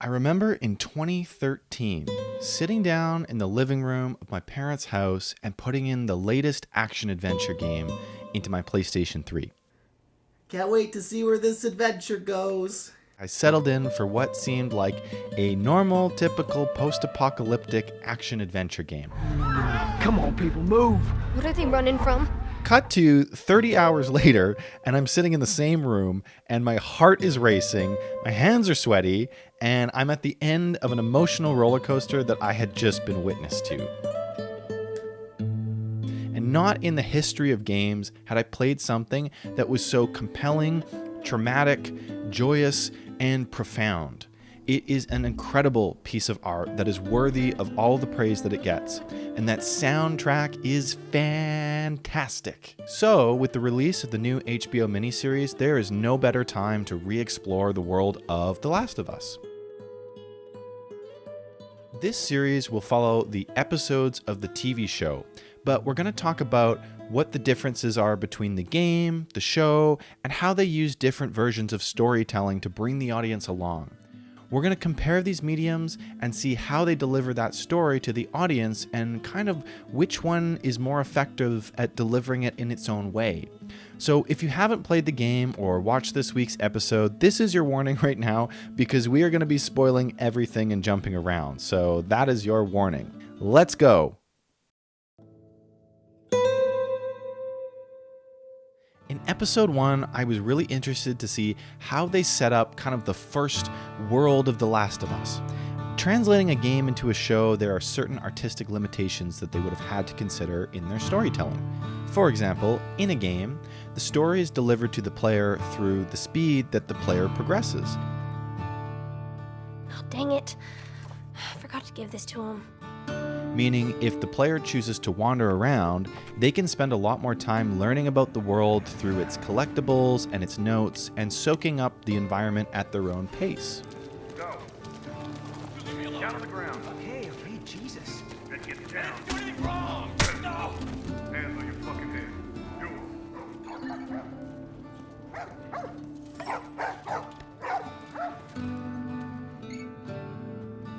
I remember in 2013, sitting down in the living room of my parents' house and putting in the latest action-adventure game into my PlayStation 3. Can't wait to see where this adventure goes. I settled in for what seemed like a normal, typical post-apocalyptic action-adventure game. Come on, people, move! What are they running from? Cut to 30 hours later, and I'm sitting in the same room, and my heart is racing, my hands are sweaty, and I'm at the end of an emotional roller coaster that I had just been witness to. And not in the history of games had I played something that was so compelling, traumatic, joyous, and profound. It is an incredible piece of art that is worthy of all the praise that it gets. And that soundtrack is fantastic. So, with the release of the new HBO miniseries, there is no better time to re-explore the world of The Last of Us. This series will follow the episodes of the TV show, but we're going to talk about what the differences are between the game, the show, and how they use different versions of storytelling to bring the audience along. We're going to compare these mediums and see how they deliver that story to the audience and kind of which one is more effective at delivering it in its own way. So if you haven't played the game or watched this week's episode, this is your warning right now because we are going to be spoiling everything and jumping around. So that is your warning. Let's go. In episode 1, I was really interested to see how they set up kind of the first world of The Last of Us. Translating a game into a show, there are certain artistic limitations that they would have had to consider in their storytelling. For example, in a game, the story is delivered to the player through the speed that the player progresses. Oh, dang it. I forgot to give this to him. Meaning, if the player chooses to wander around, they can spend a lot more time learning about the world through its collectibles and its notes and soaking up the environment at their own pace. Go. Down on the ground. Okay, Jesus. Then get down. Do anything wrong! No! Hands on your fucking head.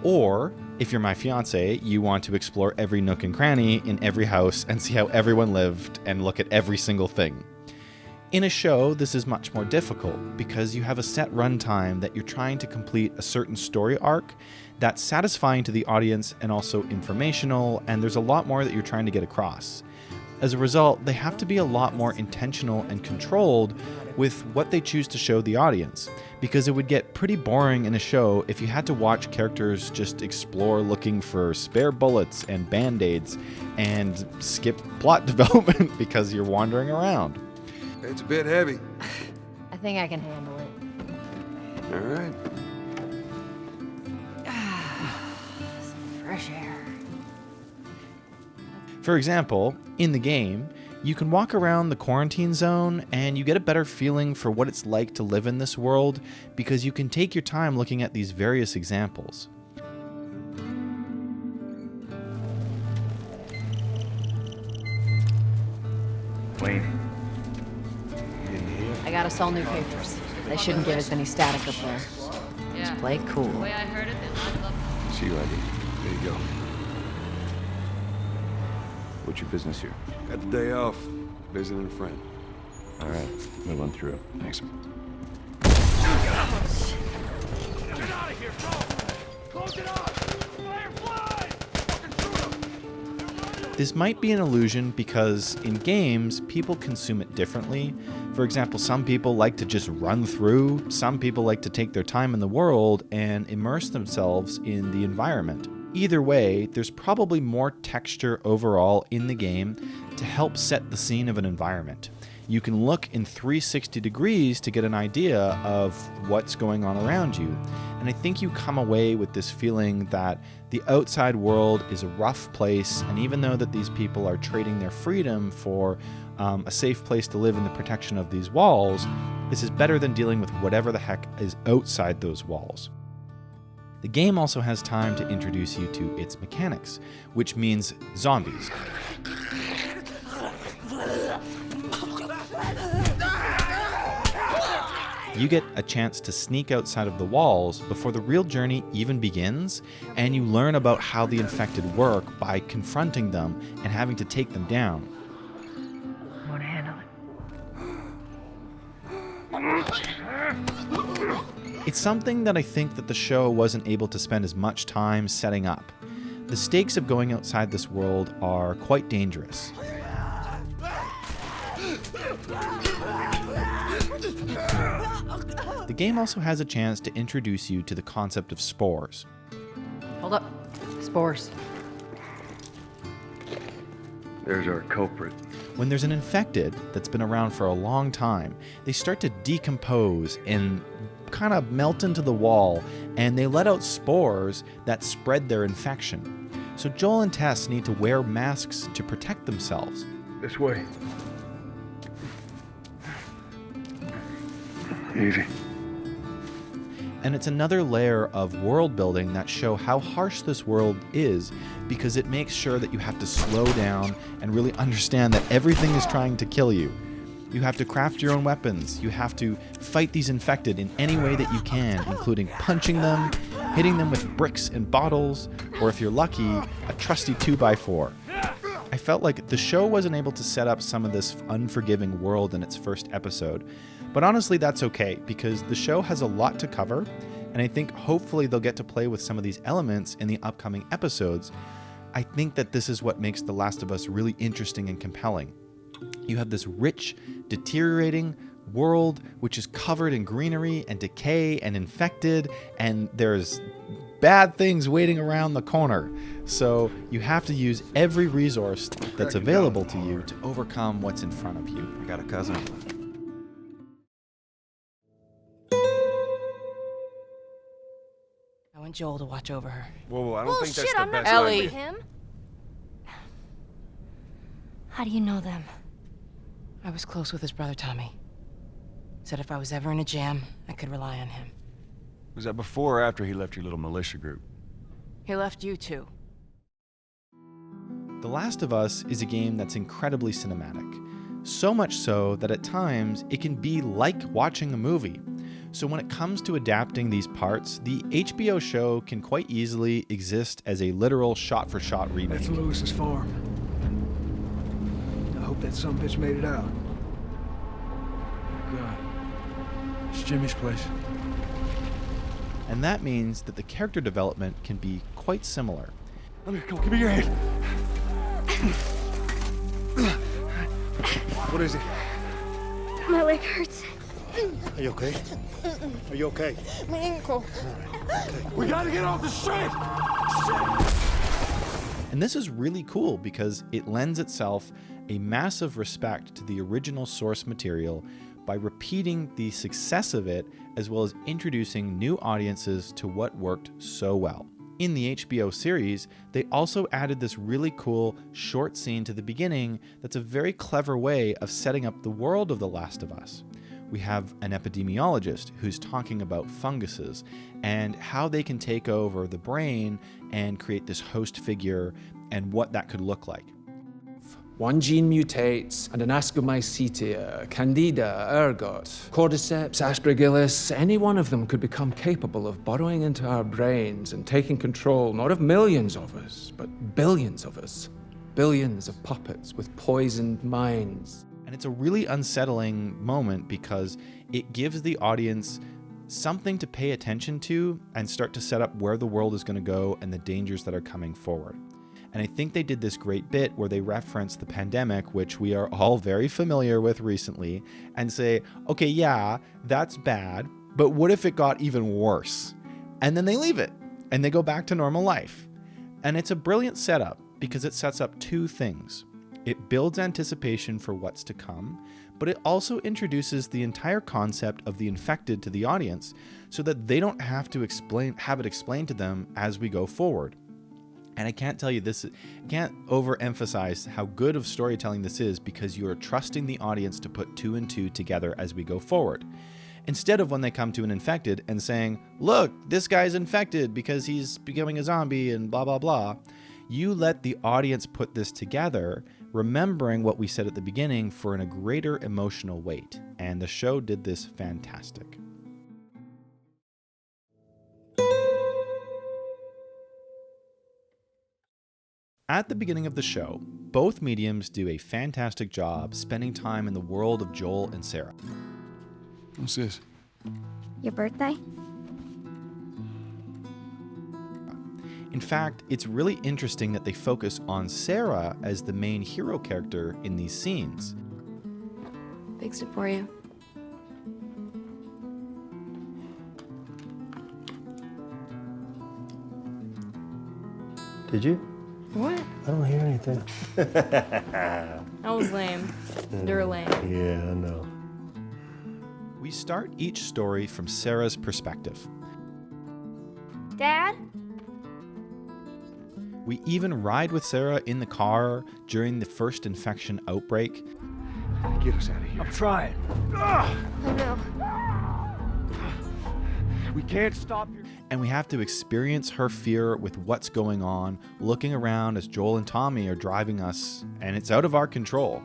Or, if you're my fiance, you want to explore every nook and cranny in every house and see how everyone lived and look at every single thing. In a show, this is much more difficult because you have a set runtime that you're trying to complete a certain story arc that's satisfying to the audience and also informational, and there's a lot more that you're trying to get across. As a result, they have to be a lot more intentional and controlled with what they choose to show the audience, because it would get pretty boring in a show if you had to watch characters just explore looking for spare bullets and band-aids and skip plot development because you're wandering around. It's a bit heavy. I think I can handle it. All right. Some fresh air. For example, in the game, you can walk around the quarantine zone and you get a better feeling for what it's like to live in this world because you can take your time looking at these various examples. Wayne. I got us all new papers. They shouldn't give us any static up there. Just play it cool. The way I heard it, they lined up. See you, Andy. There you go. What's your business here? Got the day off. Visiting a friend. All right. Move on through. Thanks. Get out of here, go! Close it up! Firefly! Fucking shoot him! This might be an illusion because in games, people consume it differently. For example, some people like to just run through, some people like to take their time in the world and immerse themselves in the environment. Either way, there's probably more texture overall in the game to help set the scene of an environment. You can look in 360 degrees to get an idea of what's going on around you. And I think you come away with this feeling that the outside world is a rough place, and even though that these people are trading their freedom for a safe place to live in the protection of these walls, this is better than dealing with whatever the heck is outside those walls. The game also has time to introduce you to its mechanics, which means zombies. You get a chance to sneak outside of the walls before the real journey even begins, and you learn about how the infected work by confronting them and having to take them down. Want to handle it? It's something that I think that the show wasn't able to spend as much time setting up. The stakes of going outside this world are quite dangerous. The game also has a chance to introduce you to the concept of spores. Hold up. Spores. There's our culprit. When there's an infected that's been around for a long time, they start to decompose and kind of melt into the wall, and they let out spores that spread their infection. So Joel and Tess need to wear masks to protect themselves. This way. Easy. And it's another layer of world building that show how harsh this world is, because it makes sure that you have to slow down and really understand that everything is trying to kill you. You have to craft your own weapons. You have to fight these infected in any way that you can, including punching them, hitting them with bricks and bottles, or if you're lucky, a trusty 2x4. I felt like the show wasn't able to set up some of this unforgiving world in its first episode, but honestly that's okay, because the show has a lot to cover, and I think hopefully they'll get to play with some of these elements in the upcoming episodes. I think that this is what makes The Last of Us really interesting and compelling. You have this rich, deteriorating world which is covered in greenery and decay and infected, and there's bad things waiting around the corner. So you have to use every resource that's available to you to overcome what's in front of you. I got a cousin. I want Joel to watch over her. Whoa, I don't think that's Bullshit, the I'm not best Ellie. idea. with him. How do you know them? I was close with his brother Tommy. Said if I was ever in a jam, I could rely on him. Was that before or after he left your little militia group? He left you too. The Last of Us is a game that's incredibly cinematic. So much so that at times it can be like watching a movie. So when it comes to adapting these parts, the HBO show can quite easily exist as a literal shot-for-shot remake. That's Lewis's farm. I hope that sumbitch made it out. God. It's Jimmy's place. And that means that the character development can be quite similar. Come here, come on, give me your hand. What is it? My leg hurts. Are you okay? Are you okay? My ankle. We gotta get off the street! And this is really cool because it lends itself a massive respect to the original source material by repeating the success of it, as well as introducing new audiences to what worked so well. In the HBO series, they also added this really cool short scene to the beginning that's a very clever way of setting up the world of The Last of Us. We have an epidemiologist who's talking about funguses and how they can take over the brain and create this host figure and what that could look like. One gene mutates, and an Ascomycetia, Candida, ergot, Cordyceps, Aspergillus, any one of them could become capable of burrowing into our brains and taking control not of millions of us, but billions of us. Billions of puppets with poisoned minds. And it's a really unsettling moment because it gives the audience something to pay attention to and start to set up where the world is going to go and the dangers that are coming forward. And I think they did this great bit where they reference the pandemic, which we are all very familiar with recently, and say, okay, yeah, that's bad, but what if it got even worse? And then they leave it and they go back to normal life. And it's a brilliant setup because it sets up two things. It builds anticipation for what's to come, but it also introduces the entire concept of the infected to the audience so that they don't have to have it explained to them as we go forward. And I can't tell you this, can't overemphasize how good of storytelling this is because you are trusting the audience to put two and two together as we go forward. Instead of when they come to an infected and saying, look, this guy's infected because he's becoming a zombie and blah, blah, blah, You let the audience put this together, remembering what we said at the beginning for a greater emotional weight. And the show did this fantastic. At the beginning of the show, both mediums do a fantastic job spending time in the world of Joel and Sarah. What's this? Your birthday? In fact, it's really interesting that they focus on Sarah as the main hero character in these scenes. Fixed it for you. Did you? What? I don't hear anything. That was lame. You're lame. Yeah, I know. We start each story from Sarah's perspective. Dad? We even ride with Sarah in the car during the first infection outbreak. Get us out of here. I'm trying. I know. We can't stop you. And we have to experience her fear with what's going on, looking around as Joel and Tommy are driving us, and it's out of our control.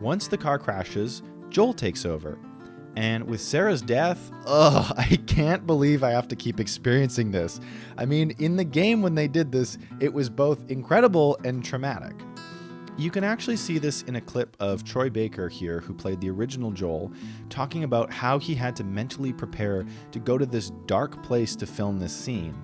Once the car crashes, Joel takes over. And with Sarah's death, I can't believe I have to keep experiencing this. I mean, in the game when they did this, it was both incredible and traumatic. You can actually see this in a clip of Troy Baker here, who played the original Joel, talking about how he had to mentally prepare to go to this dark place to film this scene.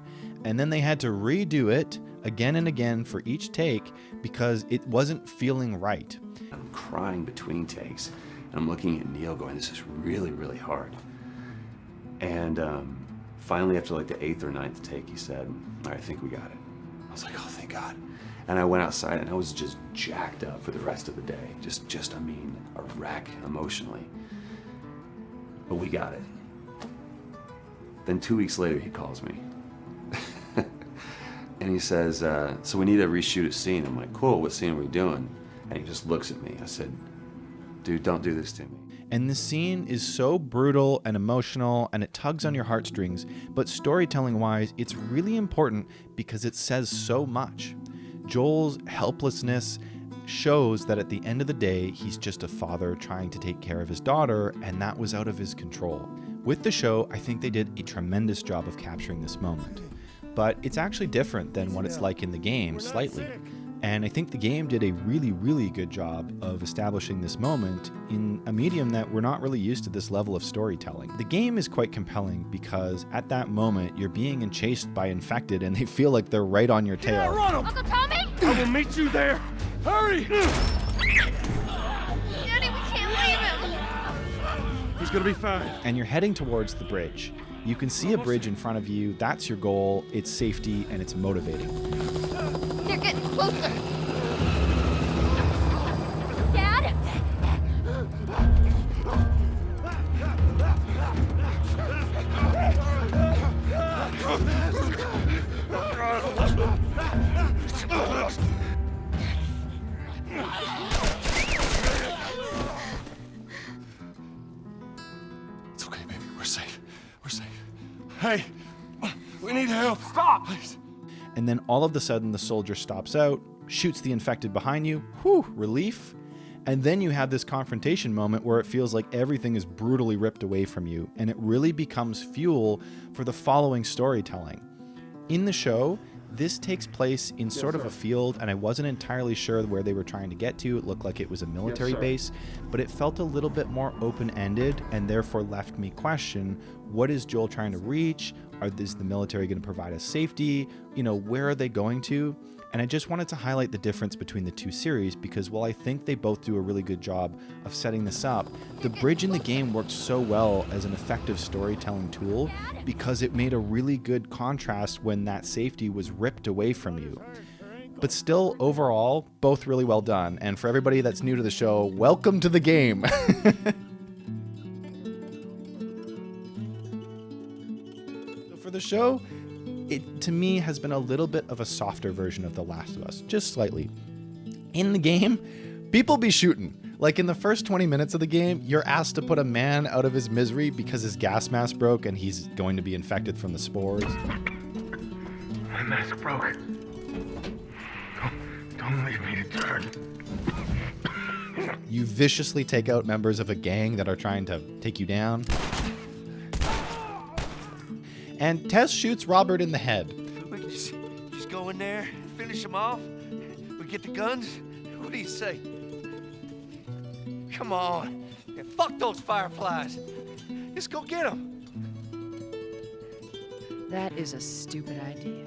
And then they had to redo it again and again for each take because it wasn't feeling right. I'm crying between takes, and I'm looking at Neil going, this is really, really hard. And finally, after like the 8th or 9th take, he said, all right, I think we got it. I was like, oh, thank God. And I went outside and I was just jacked up for the rest of the day. I mean, a wreck emotionally. But we got it. Then 2 weeks later, he calls me. And he says, so we need to reshoot a scene. I'm like, cool, what scene are we doing? And he just looks at me. I said, dude, don't do this to me. And the scene is so brutal and emotional, and it tugs on your heartstrings, but storytelling-wise, it's really important because it says so much. Joel's helplessness shows that at the end of the day, he's just a father trying to take care of his daughter, and that was out of his control. With the show, I think they did a tremendous job of capturing this moment. But it's actually different than what it's like in the game, slightly. And I think the game did a really, really good job of establishing this moment in a medium that we're not really used to this level of storytelling. The game is quite compelling because at that moment, you're being chased by infected and they feel like they're right on your tail. Yeah, run 'em. Uncle Tommy? I will meet you there. Hurry! Daddy, we can't leave him. He's gonna be fine. And you're heading towards the bridge. You can see a bridge in front of you. That's your goal. It's safety and it's motivating. They're getting closer. Dad? It's okay, baby. We're safe. We're safe. Hey, we need help. Stop! Please. And then all of a sudden, the soldier stops out, shoots the infected behind you. Whew, relief. And then you have this confrontation moment where it feels like everything is brutally ripped away from you, and it really becomes fuel for the following storytelling. In the show, this takes place in sort of a field, and I wasn't entirely sure where they were trying to get to. It looked like it was a military base, but it felt a little bit more open-ended and therefore left me question, what is Joel trying to reach? Is the military going to provide us safety? Where are they going to? And I just wanted to highlight the difference between the two series because while I think they both do a really good job of setting this up, the bridge in the game worked so well as an effective storytelling tool because it made a really good contrast when that safety was ripped away from you. But still, overall, both really well done. And for everybody that's new to the show, welcome to the game. For the show, it to me has been a little bit of a softer version of The Last of Us, just slightly. In the game, people be shooting. Like in the first 20 minutes of the game, you're asked to put a man out of his misery because his gas mask broke and he's going to be infected from the spores. My mask broke. Don't leave me to turn. You viciously take out members of a gang that are trying to take you down. And Tess shoots Robert in the head. We can just go in there, finish them off. We get the guns. What do you say? Come on. And fuck those fireflies. Just go get them. That is a stupid idea.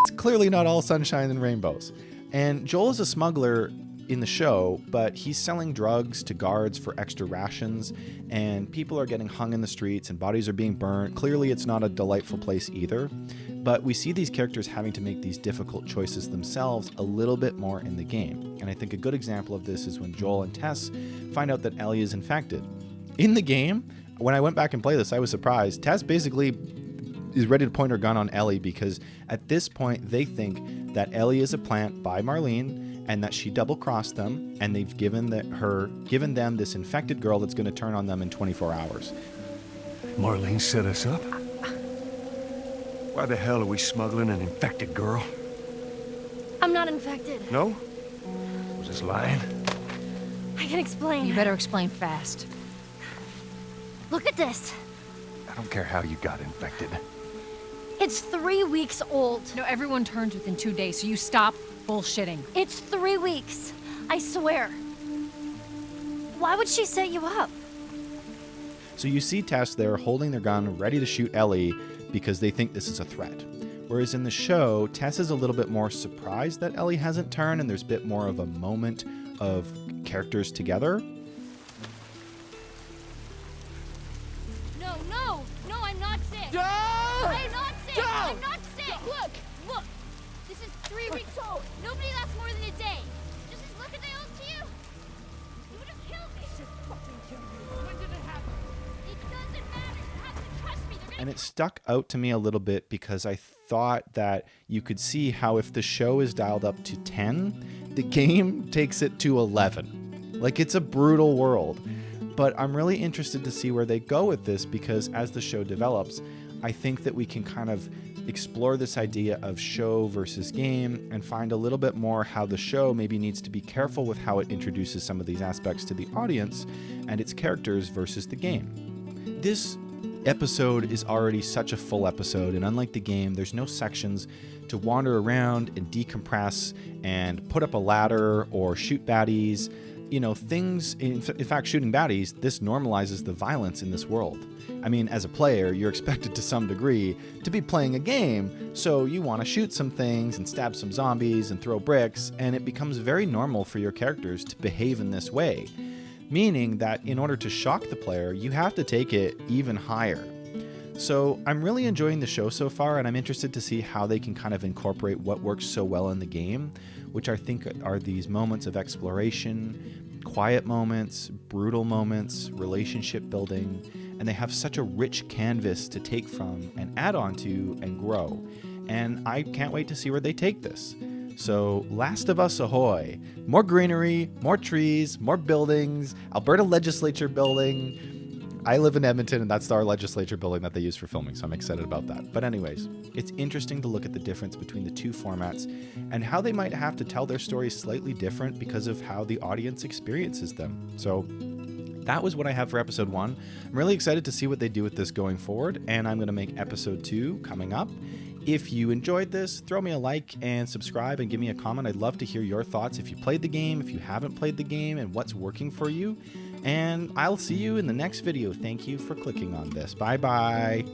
It's clearly not all sunshine and rainbows. And Joel is a smuggler in the show, but he's selling drugs to guards for extra rations, and people are getting hung in the streets and bodies are being burnt. Clearly it's not a delightful place either, but we see these characters having to make these difficult choices themselves a little bit more in the game. And I think a good example of this is when Joel and Tess find out that Ellie is infected. In the game, when I went back and played this, I was surprised. Tess basically is ready to point her gun on Ellie because at this point they think that Ellie is a plant by Marlene and that she double-crossed them, and they've given them this infected girl that's going to turn on them in 24 hours. Marlene set us up? Why the hell are we smuggling an infected girl? I'm not infected. No? Was this lying? I can explain. You better explain fast. Look at this. I don't care how you got infected. It's 3 weeks old. No, everyone turns within 2 days, so you stop bullshitting. It's 3 weeks. I swear. Why would she set you up? So you see Tess there holding their gun, ready to shoot Ellie because they think this is a threat. Whereas in the show, Tess is a little bit more surprised that Ellie hasn't turned, and there's a bit more of a moment of characters together. No, I'm not sick. No! I'm not sick. No! I'm not sick. Look. This is 3 weeks old. Nobody lasts more than a day. Just look at the old to you. You would have killed me. Should fucking kill you. When did it happen? It doesn't matter. You have to trust me. And it stuck out to me a little bit because I thought that you could see how if the show is dialed up to 10, the game takes it to 11. Like, it's a brutal world. But I'm really interested to see where they go with this because as the show develops, I think that we can kind of explore this idea of show versus game and find a little bit more how the show maybe needs to be careful with how it introduces some of these aspects to the audience and its characters versus the game. This episode is already such a full episode, and unlike the game, there's no sections to wander around and decompress and put up a ladder or shoot baddies. You know, things, in fact, shooting baddies, this normalizes the violence in this world. I mean, as a player, you're expected to some degree to be playing a game, so you want to shoot some things and stab some zombies and throw bricks, and it becomes very normal for your characters to behave in this way, meaning that in order to shock the player, you have to take it even higher. So I'm really enjoying the show so far, and I'm interested to see how they can kind of incorporate what works so well in the game, which I think are these moments of exploration, quiet moments, brutal moments, relationship building, and they have such a rich canvas to take from and add on to and grow. And I can't wait to see where they take this. So, Last of Us ahoy! More greenery, more trees, more buildings, Alberta Legislature building. I live in Edmonton, and that's our legislature building that they use for filming, so I'm excited about that. But anyways, it's interesting to look at the difference between the two formats and how they might have to tell their stories slightly different because of how the audience experiences them. So that was what I have for episode 1. I'm really excited to see what they do with this going forward, and I'm going to make episode 2 coming up. If you enjoyed this, throw me a like and subscribe and give me a comment. I'd love to hear your thoughts if you played the game, if you haven't played the game, and what's working for you. And I'll see you in the next video. Thank you for clicking on this. Bye-bye.